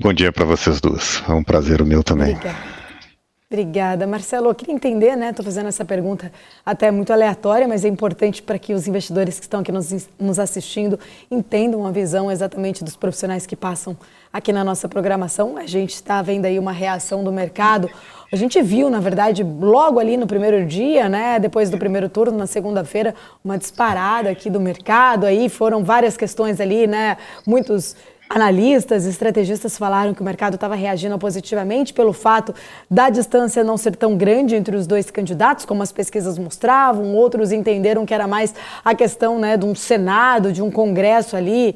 Bom dia para vocês duas. É um prazer o meu também. Obrigada. Obrigada, Marcelo. Eu queria entender, né? Estou fazendo essa pergunta até muito aleatória, mas é importante para que os investidores que estão aqui nos assistindo entendam a visão exatamente dos profissionais que passam aqui na nossa programação. A gente está vendo aí uma reação do mercado. A gente viu, na verdade, logo ali no primeiro dia, né? Depois do primeiro turno, na segunda-feira, uma disparada aqui do mercado. Aí foram várias questões ali, né? Muitos analistas, estrategistas falaram que o mercado estava reagindo positivamente pelo fato da distância não ser tão grande entre os dois candidatos, como as pesquisas mostravam. Outros entenderam que era mais a questão, né, de um Senado, de um Congresso ali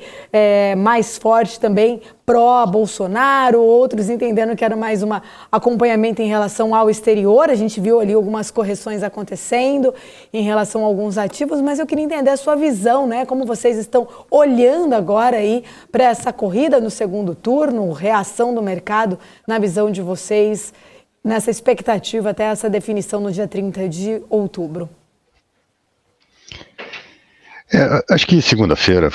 mais forte também pró-Bolsonaro. Outros entenderam que era mais um acompanhamento em relação ao exterior. A gente viu ali algumas correções acontecendo em relação a alguns ativos, mas eu queria entender a sua visão, né? Como vocês estão olhando agora aí para essa corrida no segundo turno, reação do mercado na visão de vocês, nessa expectativa até essa definição no dia 30 de outubro. Acho que segunda-feira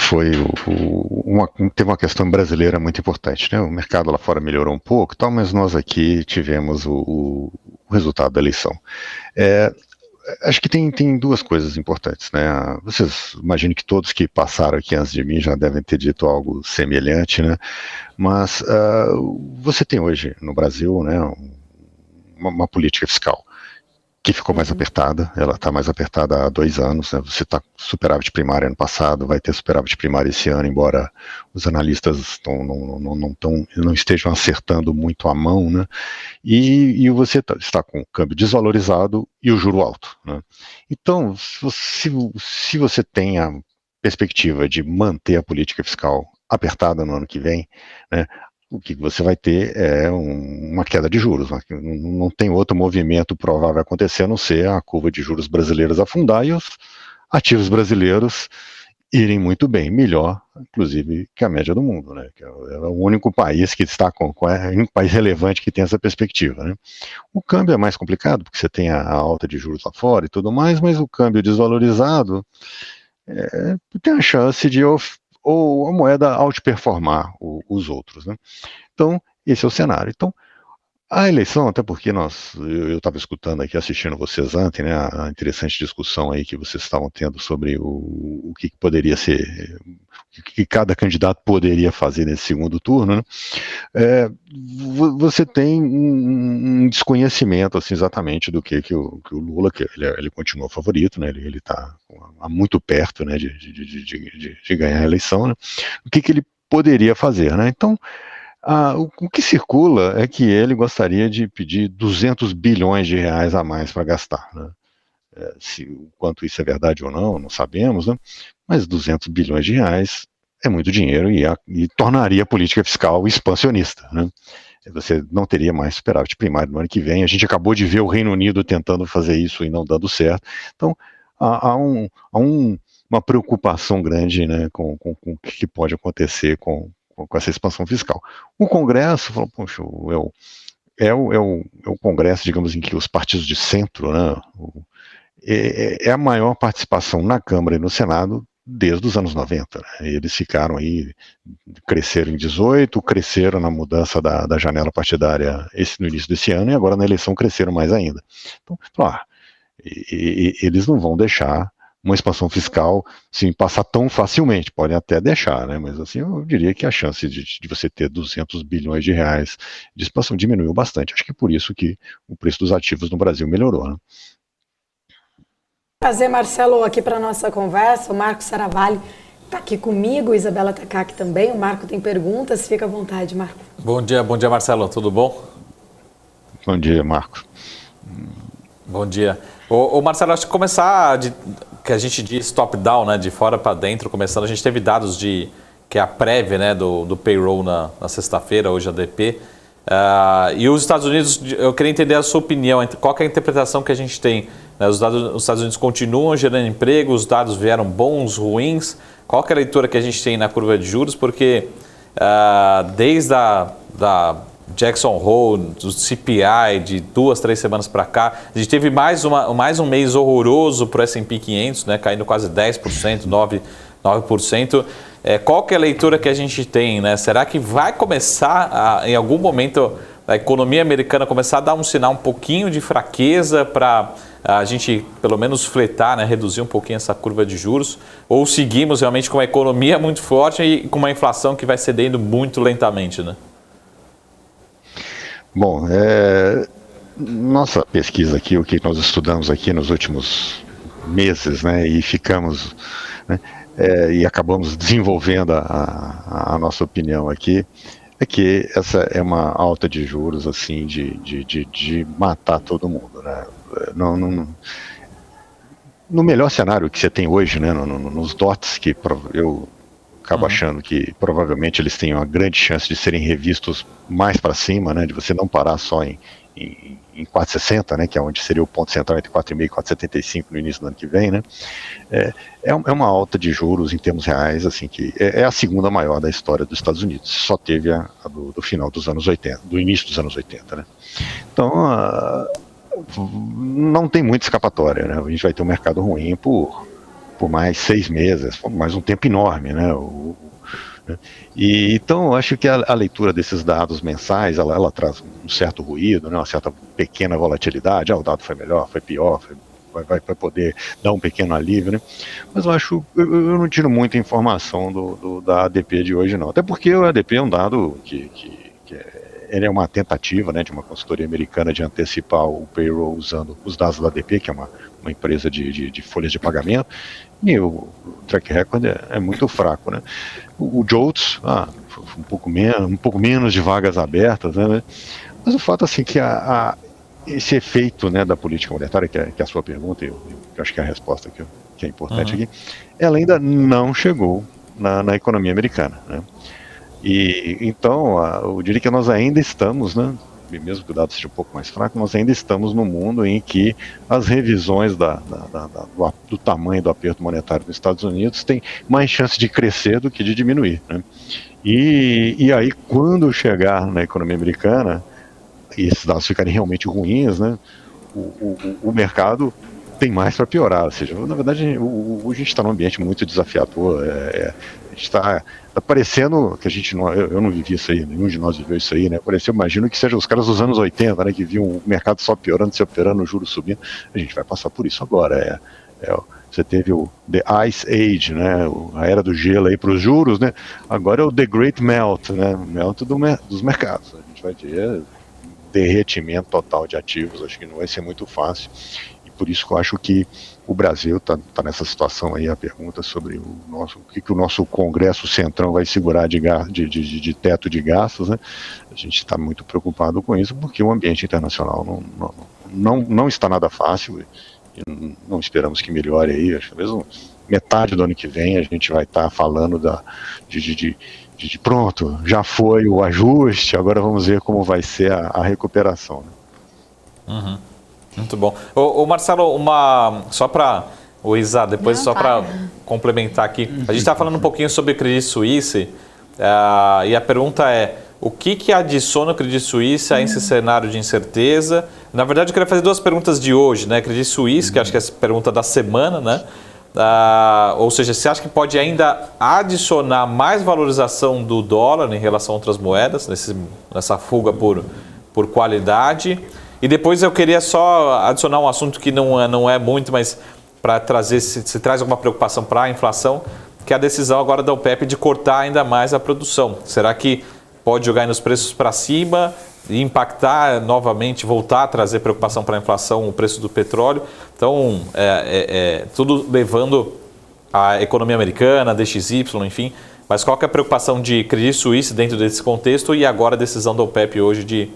teve uma questão brasileira muito importante, né? O mercado lá fora melhorou um pouco, tal, mas nós aqui tivemos o resultado da eleição. Acho que tem duas coisas importantes, né? Vocês imagino que todos que passaram aqui antes de mim já devem ter dito algo semelhante, né? Mas você tem hoje no Brasil, né, uma política fiscal que ficou mais apertada. Ela está mais apertada há 2 anos, né? Você está superávit primário ano passado, vai ter superávit primário esse ano, embora os analistas não estejam acertando muito a mão, né? E você está com o câmbio desvalorizado e o juro alto, né? Então, se você tem a perspectiva de manter a política fiscal apertada no ano que vem, né, o que você vai ter é uma queda de juros. Né? Não tem outro movimento provável acontecer a não ser a curva de juros brasileiros afundar e os ativos brasileiros irem muito bem, melhor, inclusive, que a média do mundo, né? Que é o único país que está o único país relevante que tem essa perspectiva, né? O câmbio é mais complicado, porque você tem a alta de juros lá fora e tudo mais, mas o câmbio desvalorizado tem a chance de ou a moeda outperformar os outros, né? Então, esse é o cenário. Então, a eleição, até porque eu estava escutando aqui, assistindo vocês ontem, né, a interessante discussão aí que vocês estavam tendo sobre o que poderia ser, o que cada candidato poderia fazer nesse segundo turno, né? Você tem um desconhecimento, assim, exatamente do que o Lula, que ele continua favorito, né? Ele está muito perto, né, de ganhar a eleição, né? O que ele poderia fazer, né? Então, o que circula é que ele gostaria de pedir 200 bilhões de reais a mais para gastar, né? O quanto isso é verdade ou não sabemos, né? Mas 200 bilhões de reais é muito dinheiro e tornaria a política fiscal expansionista, né? Você não teria mais superávit primário no ano que vem. A gente acabou de ver o Reino Unido tentando fazer isso e não dando certo. Então, há uma preocupação grande, né, com o que pode acontecer com essa expansão fiscal. O Congresso falou, poxa, é o Congresso, digamos, em que os partidos de centro, né, é a maior participação na Câmara e no Senado desde os anos 90. Né? Eles ficaram aí, cresceram em 18, cresceram na mudança da janela partidária no início desse ano, e agora na eleição cresceram mais ainda. Então, eles não vão deixar uma expansão fiscal assim, passar tão facilmente, podem até deixar, né? Mas assim, eu diria que a chance de você ter 200 bilhões de reais de expansão diminuiu bastante. Acho que por isso que o preço dos ativos no Brasil melhorou, né? Trazer Marcelo aqui para a nossa conversa, o Marco Saravalli está aqui comigo, Isabela Takaki também. O Marco tem perguntas, fica à vontade, Marco. Bom dia Marcelo, tudo bom? Bom dia, Marco. Bom dia. Ô Marcelo, acho que começar que a gente diz top-down, né, de fora para dentro, começando, a gente teve dados que é a prévia, né, do payroll na sexta-feira, hoje a ADP, e os Estados Unidos, eu queria entender a sua opinião, qual que é a interpretação que a gente tem, né, os Estados Unidos continuam gerando emprego, os dados vieram bons, ruins, qual que é a leitura que a gente tem na curva de juros, porque desde da Jackson Hole, do CPI, de 2, 3 semanas para cá, a gente teve mais um mês horroroso para o S&P 500, né, caindo quase 10%, 9%. qual que é a leitura que a gente tem, né? Será que vai começar, em algum momento, a economia americana começar a dar um sinal um pouquinho de fraqueza para a gente, pelo menos, fletar, né? Reduzir um pouquinho essa curva de juros? Ou seguimos realmente com uma economia muito forte e com uma inflação que vai cedendo muito lentamente, né? Bom, nossa pesquisa aqui, o que nós estudamos aqui nos últimos meses, né, e ficamos, né, e acabamos desenvolvendo a nossa opinião aqui, é que essa é uma alta de juros assim de matar todo mundo, né? No melhor cenário que você tem hoje, né, nos DOTs, que eu acabo achando que provavelmente eles têm uma grande chance de serem revistos mais para cima, né, de você não parar só em 4,60, né, que é onde seria o ponto central entre 4,5 e 4,75 no início do ano que vem, né, é uma alta de juros em termos reais, assim, que é a segunda maior da história dos Estados Unidos, só teve a do final dos anos 80, do início dos anos 80, né. Então, não tem muita escapatória, né, a gente vai ter um mercado ruim por mais 6 meses, mais um tempo enorme, né, e então eu acho que a leitura desses dados mensais, ela traz um certo ruído, né, uma certa pequena volatilidade, o dado foi melhor, foi pior, vai poder dar um pequeno alívio, né? Mas eu não tiro muita informação da ADP de hoje não, até porque o ADP é um dado que ele é uma tentativa, né, de uma consultoria americana de antecipar o payroll usando os dados da ADP, que é uma empresa de folhas de pagamento, e o track record é muito fraco, né? O JOLTS, um pouco menos de vagas abertas, né? Mas o fato assim que esse efeito, né, da política monetária, que é a sua pergunta, eu acho que é a resposta que é importante aqui, ela ainda não chegou na economia americana, né? E então eu diria que nós ainda estamos, né, mesmo que o dado seja um pouco mais fraco, nós ainda estamos num mundo em que as revisões do tamanho do aperto monetário nos Estados Unidos têm mais chance de crescer do que de diminuir, né? E aí, quando chegar na economia americana, e esses dados ficarem realmente ruins, né, o mercado tem mais para piorar, ou seja, na verdade, a gente está num ambiente muito desafiador, a gente está parecendo que a gente não, eu não vivi isso aí, nenhum de nós viveu isso aí, né, imagino que sejam os caras dos anos 80, né, que viam o mercado só piorando, o juros subindo, a gente vai passar por isso agora, você teve o The Ice Age, né, a era do gelo aí para os juros, né, agora é o The Great Melt, né, melt dos mercados, a gente vai ter derretimento total de ativos, acho que não vai ser muito fácil, e por isso que eu acho que o Brasil está nessa situação aí, a pergunta sobre o que o nosso Congresso Centrão vai segurar de teto de gastos, né? A gente está muito preocupado com isso, porque o ambiente internacional não está nada fácil, e não esperamos que melhore aí, acho que mesmo metade do ano que vem a gente vai estar falando de pronto, já foi o ajuste, agora vamos ver como vai ser a recuperação, né? Uhum. Muito bom. Ô Marcelo, só para o Isa, depois só para complementar aqui, a gente está falando um pouquinho sobre Credit Suisse, e a pergunta é, o que adiciona o Credit Suisse a esse cenário de incerteza? Na verdade, eu queria fazer duas perguntas de hoje, né? Credit Suisse, que acho que é a pergunta da semana, né? Ou seja, você acha que pode ainda adicionar mais valorização do dólar em relação a outras moedas, nessa fuga por qualidade? E depois eu queria só adicionar um assunto que não é muito, mas para trazer, se traz alguma preocupação para a inflação, que é a decisão agora da OPEP de cortar ainda mais a produção. Será que pode jogar aí nos preços para cima e impactar novamente, voltar a trazer preocupação para a inflação, o preço do petróleo? Então, tudo levando a economia americana, a DXY, enfim. Mas qual que é a preocupação de Credit Suisse dentro desse contexto e agora a decisão da OPEP hoje de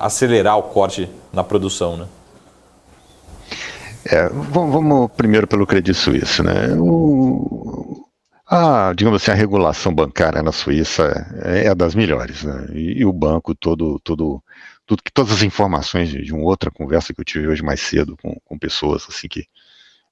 acelerar o corte na produção, né? Vamos primeiro pelo Credit Suisse, né? Digamos assim, a regulação bancária na Suíça é das melhores, né? E o banco todas as informações de uma outra conversa que eu tive hoje mais cedo com pessoas assim que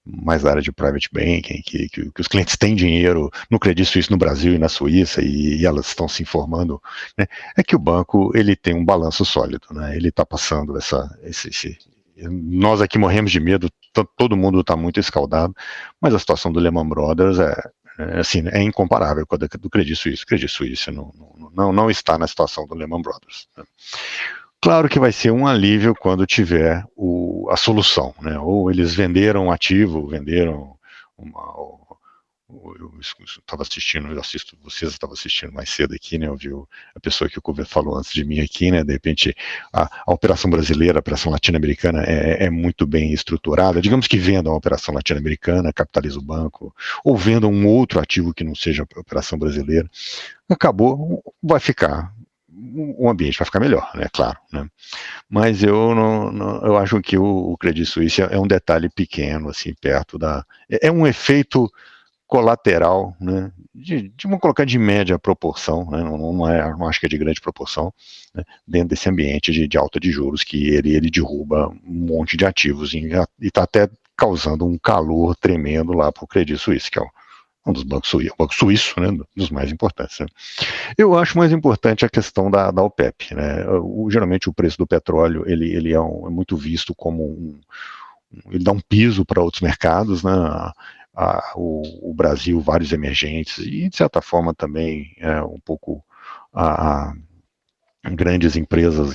mais da área de private banking, que os clientes têm dinheiro no Credit Suisse no Brasil e na Suíça e elas estão se informando, né, é que o banco ele tem um balanço sólido, né, ele está passando nós aqui morremos de medo, todo mundo está muito escaldado, mas a situação do Lehman Brothers Assim, é incomparável com a do Credit Suisse. Credit Suisse não está na situação do Lehman Brothers, né? Claro que vai ser um alívio quando tiver a solução, né? Ou eles venderam um ativo, venderam eu estava assistindo, vocês estavam assistindo mais cedo aqui, né? Eu vi a pessoa que o Cover falou antes de mim aqui, né? De repente, a operação brasileira, a operação latino-americana é muito bem estruturada. Digamos que vendam a operação latino-americana, capitaliza o banco, ou vendam um outro ativo que não seja a operação brasileira. Acabou, vai ficar. O ambiente vai ficar melhor, né? Claro, né? Mas eu acho que o Credit Suisse é um detalhe pequeno, assim, perto da. É um efeito colateral, né, vamos colocar de média proporção, né, não acho que é de grande proporção, né, dentro desse ambiente de alta de juros que ele derruba um monte de ativos e está até causando um calor tremendo lá para o Credit Suisse, que é um dos bancos suíços, o banco suíço, né, dos mais importantes, né. Eu acho mais importante a questão da OPEP, né. Geralmente o preço do petróleo ele é muito visto como ele dá um piso para outros mercados, né. O Brasil, vários emergentes, e de certa forma também um pouco grandes empresas,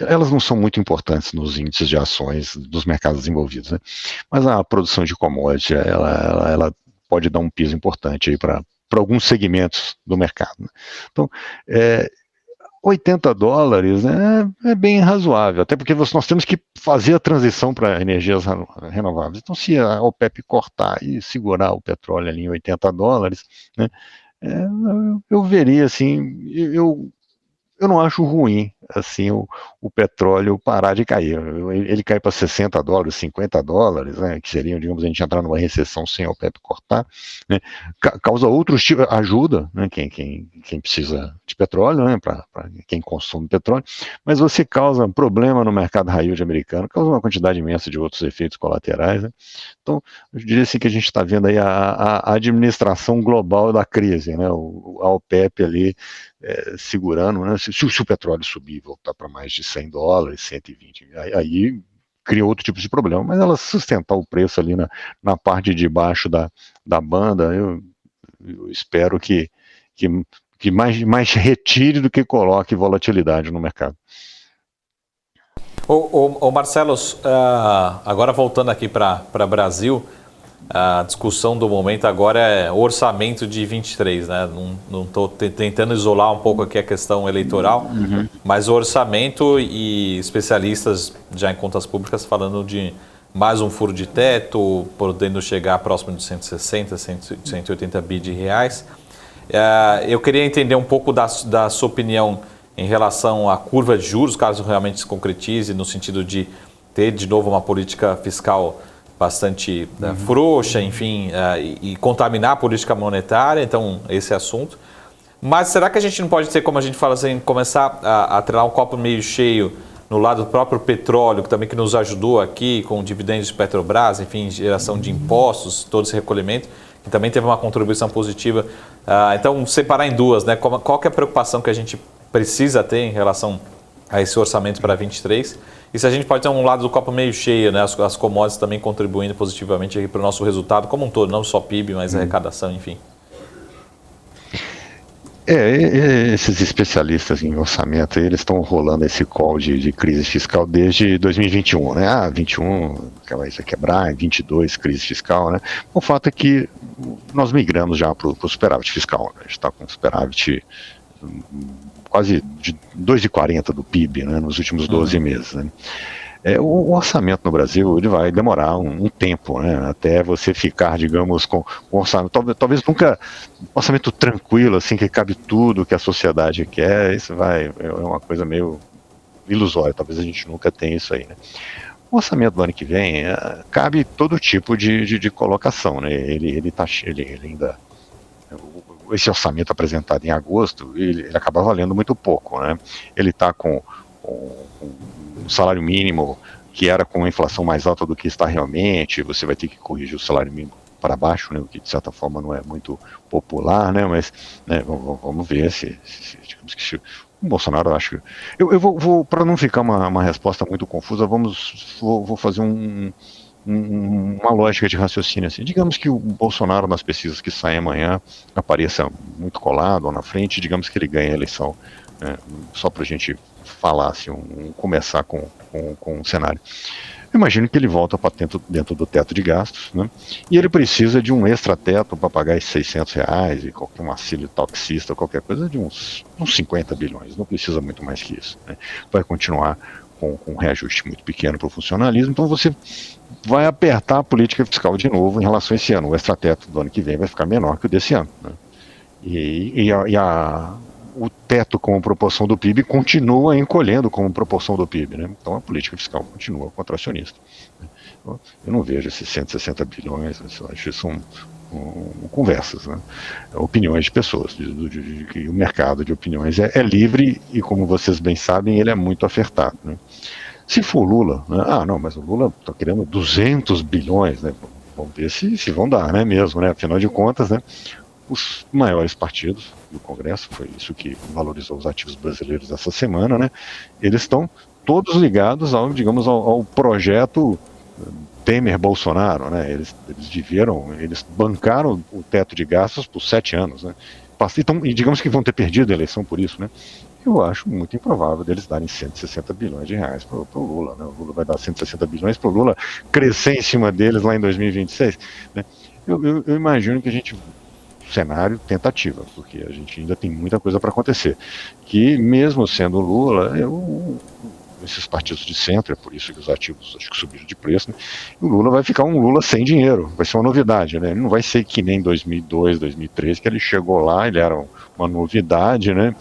elas não são muito importantes nos índices de ações dos mercados desenvolvidos, né? Mas a produção de commodity, ela pode dar um piso importante aí para alguns segmentos do mercado, né? Então, $80, né, é bem razoável, até porque nós temos que fazer a transição para energias renováveis. Então, se a OPEP cortar e segurar o petróleo ali em $80, né, eu veria assim, eu não acho ruim assim o petróleo parar de cair. Ele cai para $60, $50, né, que seriam, digamos, a gente entrar numa recessão sem a OPEP cortar, né, causa outros tipos, ajuda, né, quem precisa de petróleo, né, para quem consome petróleo, mas você causa problema no mercado high yield americano, causa uma quantidade imensa de outros efeitos colaterais, né. Então, eu diria assim que a gente está vendo aí a administração global da crise, né, a OPEP ali segurando, né, se o petróleo subir e voltar para mais de $100, 120, aí cria outro tipo de problema, mas ela sustentar o preço ali na parte de baixo da banda, eu espero que mais retire do que coloque volatilidade no mercado. Ô Marcelo, agora voltando aqui para Brasil, a discussão do momento agora é o orçamento de 23, né? Não estou tentando isolar um pouco aqui a questão eleitoral, mas o orçamento e especialistas já em contas públicas falando de mais um furo de teto, podendo chegar próximo de 160, 180 bi de reais. Eu queria entender um pouco da sua opinião em relação à curva de juros, caso realmente se concretize, no sentido de ter de novo uma política fiscal bastante frouxa, enfim, e contaminar a política monetária, então esse assunto. Mas será que a gente não pode ter, como a gente fala assim, começar a atrelar um copo meio cheio no lado do próprio petróleo, que também que nos ajudou aqui com dividendos de Petrobras, enfim, geração de impostos, todo esse recolhimento, que também teve uma contribuição positiva. Então, separar em duas, né? Qual que é a preocupação que a gente precisa ter em relação a esse orçamento para 23? E se a gente pode ter um lado do copo meio cheio, né? As commodities também contribuindo positivamente para o nosso resultado como um todo, não só PIB, mas arrecadação, enfim. Esses especialistas em orçamento, eles estão rolando esse call de crise fiscal desde 2021, né? 21, isso vai quebrar, 22, crise fiscal, né? O fato é que nós migramos já para o superávit fiscal, né? A gente está com superávit quase de 2,40 do PIB, né, nos últimos 12 meses. Né. O orçamento no Brasil ele vai demorar um tempo, né, até você ficar, digamos, com um orçamento, talvez nunca um orçamento tranquilo, assim, que cabe tudo que a sociedade quer, isso é uma coisa meio ilusória, talvez a gente nunca tenha isso aí. Né. O orçamento do ano que vem cabe todo tipo de colocação, né, ele ainda... Esse orçamento apresentado em agosto, ele acaba valendo muito pouco, né? Ele está com um salário mínimo que era com uma inflação mais alta do que está realmente, você vai ter que corrigir o salário mínimo para baixo, né? O que de certa forma não é muito popular, né? Mas né, vamos ver se o Bolsonaro, eu acho... Eu vou para não ficar uma resposta muito confusa, vou fazer uma lógica de raciocínio assim. Digamos que o Bolsonaro, nas pesquisas que saem amanhã, apareça muito colado ou na frente, digamos que ele ganhe a eleição, né, só para a gente falar, assim, começar com um cenário. Eu imagino que ele volta para dentro do teto de gastos, né? E ele precisa de um extra-teto para pagar esses R$ 600 e qualquer auxílio taxista, qualquer coisa, de uns 50 bilhões. Não precisa muito mais que isso, né? Vai continuar com um reajuste muito pequeno para o funcionalismo, então você vai apertar a política fiscal de novo em relação a esse ano. O extra-teto do ano que vem vai ficar menor que o desse ano, né? O teto como proporção do PIB continua encolhendo como proporção do PIB, né? Então a política fiscal continua contracionista. Eu não vejo esses 160 bilhões, eu acho isso conversas, né? Opiniões de pessoas, que o mercado de opiniões é livre e, como vocês bem sabem, ele é muito ofertado, né? Se for Lula, né? Não, mas o Lula está querendo 200 bilhões, né? Vamos ver se vão dar, né, mesmo, né? Afinal de contas, né, os maiores partidos do Congresso, foi isso que valorizou os ativos brasileiros essa semana, né? Eles estão todos ligados ao projeto Temer-Bolsonaro, né? Eles bancaram o teto de gastos por 7 anos, né? E digamos que vão ter perdido a eleição por isso, né? Eu acho muito improvável deles darem 160 bilhões de reais para o Lula, né? O Lula vai dar 160 bilhões para o Lula crescer em cima deles lá em 2026, né? Eu imagino que a gente cenário tentativa, porque a gente ainda tem muita coisa para acontecer, que mesmo sendo Lula, esses partidos de centro, é por isso que os ativos acho que subiram de preço, né? O Lula vai ficar um Lula sem dinheiro, vai ser uma novidade, né? Ele não vai ser que nem 2002, 2013, que ele chegou lá, ele era uma novidade, né?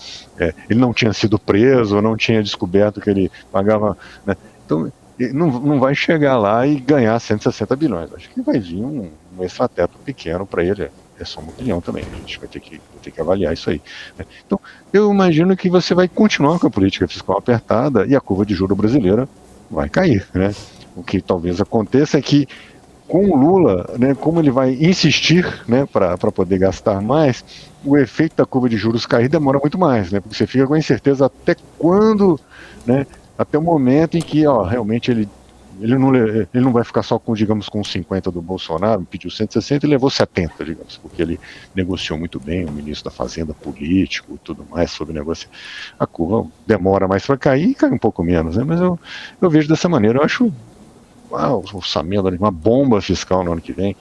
Ele não tinha sido preso, não tinha descoberto que ele pagava, né? Então ele não vai chegar lá e ganhar 160 bilhões, acho que vai vir um extrateto pequeno para ele. É só uma opinião também, a gente vai ter que avaliar isso aí, né? Então, eu imagino que você vai continuar com a política fiscal apertada e a curva de juros brasileira vai cair, né? O que talvez aconteça é que, com o Lula, né, como ele vai insistir, né, para poder gastar mais, o efeito da curva de juros cair demora muito mais, né? Porque você fica com incerteza até quando, né? Até o momento em que, realmente ele não vai ficar só com, digamos, com 50 do Bolsonaro, pediu 160 e levou 70, digamos, porque ele negociou muito bem, o ministro da Fazenda político e tudo mais, sobre negócio. A curva demora mais para cair e cai um pouco menos, né? Mas eu vejo dessa maneira, eu acho o orçamento, uma bomba fiscal no ano que vem.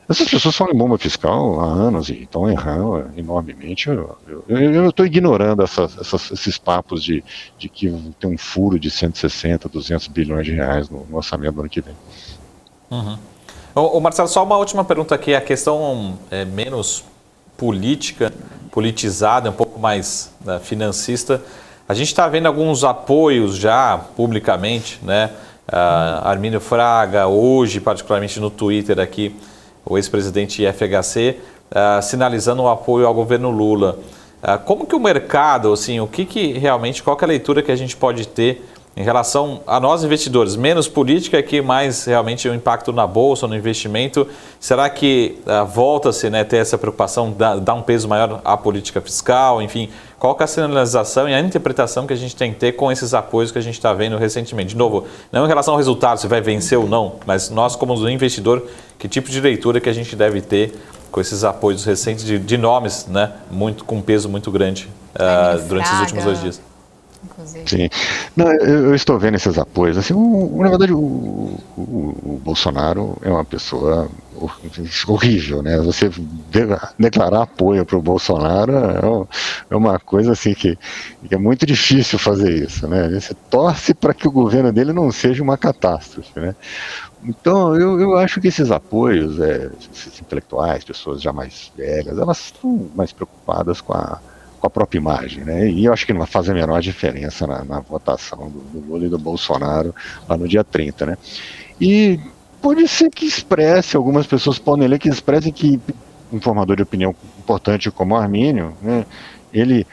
Essas pessoas falam em bomba fiscal há anos e estão errando enormemente. Eu estou ignorando esses papos de que tem um furo de 160, 200 bilhões de reais no orçamento do ano que vem. Uhum. Ô Marcelo, só uma última pergunta aqui. A questão é menos politizada, um pouco mais financista. A gente está vendo alguns apoios já publicamente, né? Armínio Fraga, hoje, particularmente no Twitter aqui, o ex-presidente FHC, sinalizando o apoio ao governo Lula. Como que o mercado, assim, qual que é a leitura que a gente pode ter em relação a nós investidores? Menos política que mais realmente o impacto na bolsa, no investimento. Será que volta-se, né, ter essa preocupação, dar um peso maior à política fiscal? Enfim, qual que é a sinalização e a interpretação que a gente tem que ter com esses apoios que a gente está vendo recentemente? De novo, não em relação ao resultado, se vai vencer ou não, mas nós como investidor, que tipo de leitura que a gente deve ter com esses apoios recentes de nomes, né, com um peso muito grande durante esses últimos 2 dias? Inclusive. Sim. Não, eu estou vendo esses apoios. Assim, na verdade, o Bolsonaro é uma pessoa horrível, né? Você declarar apoio para o Bolsonaro é uma coisa assim que é muito difícil fazer isso, né? Você torce para que o governo dele não seja uma catástrofe, né? Então, eu acho que esses apoios, esses intelectuais, pessoas já mais velhas, elas estão mais preocupadas com a própria imagem, né? E eu acho que não faz a menor diferença na votação do Lula e do Bolsonaro lá no dia 30, né? E pode ser que algumas pessoas podem ler que expressem que um formador de opinião importante como o Armínio, né? Ele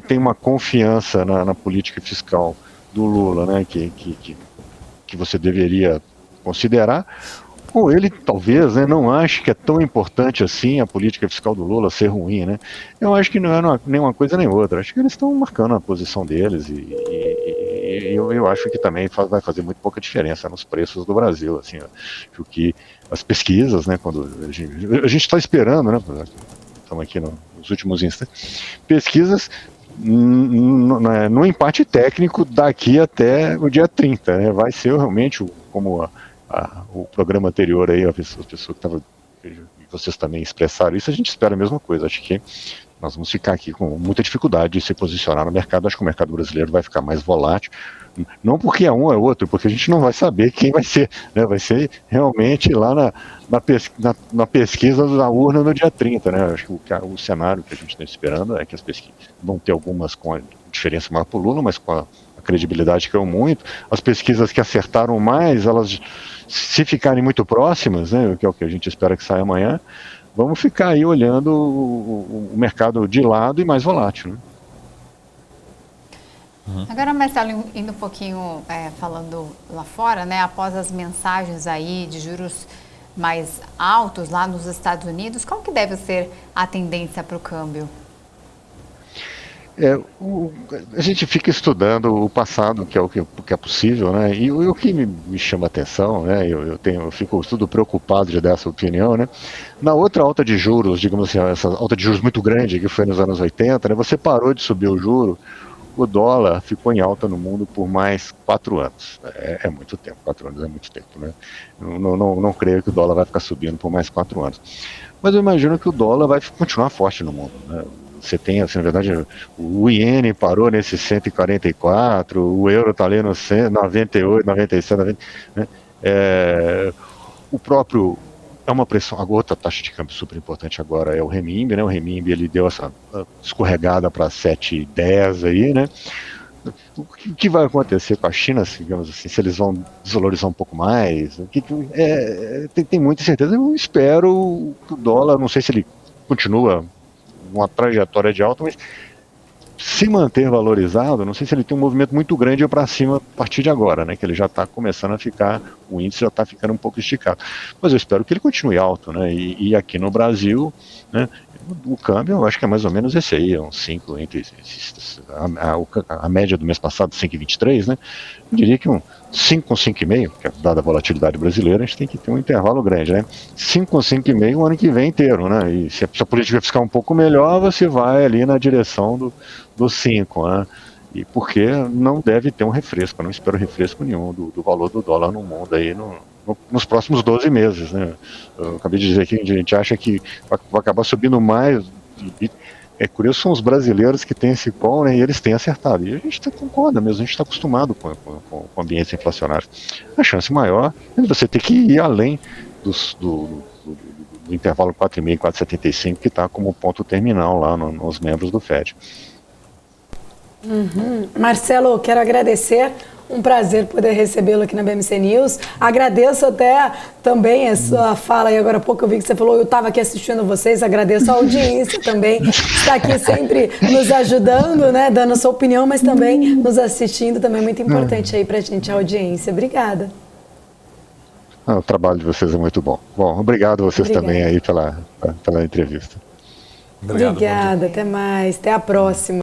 tem uma confiança na política fiscal do Lula, né? Que você deveria considerar, ou ele talvez, né, não ache que é tão importante assim a política fiscal do Lula ser ruim, né? Eu acho que não é nem uma coisa nem outra. Acho que eles estão marcando a posição deles e eu acho que também vai fazer muito pouca diferença nos preços do Brasil, assim, o que as pesquisas, né, quando a gente está esperando, né, estamos aqui nos últimos instantes, pesquisas no empate técnico daqui até o dia 30, né, vai ser realmente, como o programa anterior aí, a pessoa que estava, vocês também expressaram isso, a gente espera a mesma coisa, acho que nós vamos ficar aqui com muita dificuldade de se posicionar no mercado. Acho que o mercado brasileiro vai ficar mais volátil, não porque é um ou é outro, porque a gente não vai saber quem vai ser, né? Vai ser realmente lá na pesquisa da urna no dia 30, né? Acho que o cenário que a gente está esperando é que as pesquisas vão ter algumas com a diferença maior para o Lula, mas com a credibilidade caiu muito. As pesquisas que acertaram mais, elas, se ficarem muito próximas, né, que é o que a gente espera que saia amanhã, vamos ficar aí olhando o mercado de lado e mais volátil, né? Agora, Marcelo, indo um pouquinho falando lá fora, né, após as mensagens aí de juros mais altos lá nos Estados Unidos, qual que deve ser a tendência para o câmbio? A gente fica estudando o passado, que é o que é possível, né? E o que me chama a atenção, né? Eu fico tudo preocupado de dar essa opinião, né? Na outra alta de juros, digamos assim, essa alta de juros muito grande que foi nos anos 80, né? Você parou de subir o juro, o dólar ficou em alta no mundo por mais 4 anos. É muito tempo, 4 anos é muito tempo, né? Não creio que o dólar vai ficar subindo por mais 4 anos. Mas eu imagino que o dólar vai continuar forte no mundo, né? Você tem, assim, na verdade, o iene parou nesse 144, o euro está ali no 98, 97, 90, né? O próprio, é uma pressão, a outra taxa de câmbio super importante agora é o renminbi, né? O renminbi, ele deu essa escorregada para 7,10 aí, né? O que vai acontecer com a China, digamos assim, se eles vão desvalorizar um pouco mais? Tem muita certeza. Eu espero que o dólar, não sei se ele continua uma trajetória de alta, mas se manter valorizado, não sei se ele tem um movimento muito grande para cima a partir de agora, né? Que ele já está começando a ficar, o índice já está ficando um pouco esticado. Mas eu espero que ele continue alto, né? E aqui no Brasil, né? O câmbio, eu acho que é mais ou menos esse aí, uns 5, a média do mês passado, 5,23, né? Eu diria que um 5 com 5,5, que dada a volatilidade brasileira, a gente tem que ter um intervalo grande, né? 5 com 5,5 o ano que vem inteiro, né? E se a política ficar um pouco melhor, você vai ali na direção do 5, né? E porque não deve ter um refresco, eu não espero refresco nenhum do valor do dólar no mundo aí nos próximos 12 meses, né? Eu acabei de dizer aqui que a gente acha que vai acabar subindo mais. É curioso, são os brasileiros que têm esse pão, né, e eles têm acertado. E a gente concorda mesmo, a gente está acostumado com ambientes inflacionários. A chance maior é de você ter que ir além do intervalo 4,5 e 4,75, que está como ponto terminal lá nos membros do FED. Marcelo, quero agradecer. Um prazer poder recebê-lo aqui na BMC News. Agradeço até também a sua fala aí agora há pouco. Eu vi que você falou, eu estava aqui assistindo vocês. Agradeço a audiência também. Está aqui sempre nos ajudando, né? Dando a sua opinião, mas também nos assistindo. Também é muito importante aí para a gente, a audiência. Obrigada. O trabalho de vocês é muito bom. Bom, obrigado a vocês também aí pela entrevista. Obrigada, até mais. Até a próxima.